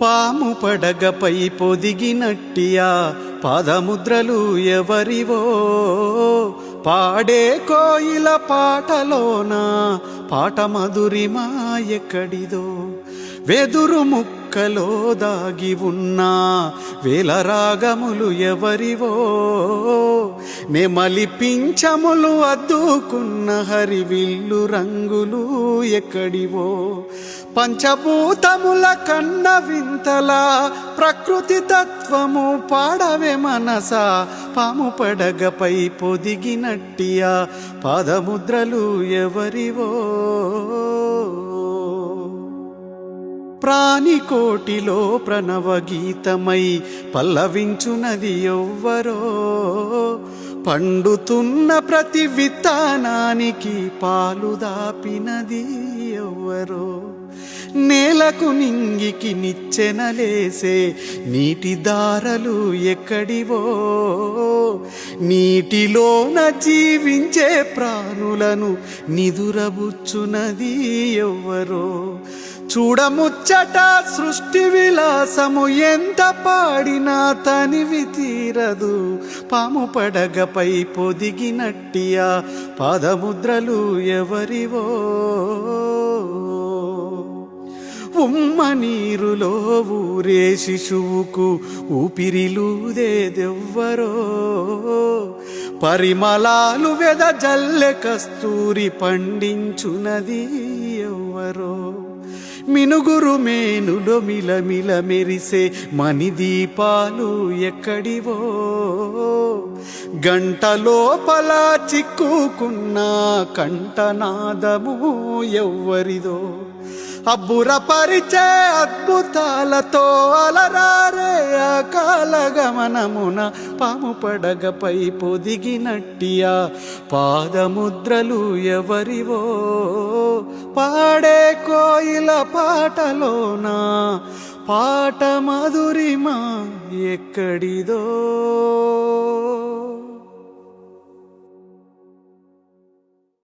పాము పడగపై పొదిగినట్టియా పాదముద్రలు ఎవరివో, పాడే కోయిల పాటలోన పాట మధురిమా ఎక్కడిదో, వెదురు ముక్కలో దాగి ఉన్నా వేల రాగములు ఎవరివో, నెమలి పింఛములు అద్దుకున్న హరివిల్లు రంగులు ఎక్కడివో, పంచభూతముల కన్న వింతల ప్రకృతి తత్వము పాడవే మనసా, పాము పడగపై పొదిగినట్టియా పాదముద్రలు ఎవరివో. ప్రాణికోటిలో ప్రణవ గీతమై పల్లవించునది ఎవ్వరో, పండుతున్న ప్రతి విత్తనానికి పాలు దాపినది ఎవ్వరో, నేలకు నింగికి నిచ్చెనలేసే నీటి దారలు ఎక్కడివో, నీటిలోన జీవించే ప్రాణులను నిదురబుచ్చునది ఎవ్వరో, చూడముచ్చట సృష్టి విలాసము ఎంత పాడినా తనివి తీరదు, పాము పడగపై పొదిగినట్టియా పాదముద్రలు ఎవరివో. ఉమ్మ నీరులో ఊరే శిశువుకు ఊపిరిలూదేదెవ్వరో, పరిమళాలు వెదజల్లె కస్తూరి పండించునది ఎవ్వరో, మినుగురు మేనులో మిలమిల మెరిసే మణిదీపాలు ఎక్కడివో, గంట లోపల చిక్కుకున్న కంఠనాదము ఎవ్వరిదో, అబ్బురపరిచే అద్భుతాలతో అలరారే అకాల గమనమున పాము పడగపై పొదిగినట్టియా పాదముద్రలు ఎవరివో, పాడే కోయిల పాటలోన పాట మధురిమా ఎక్కడిదో.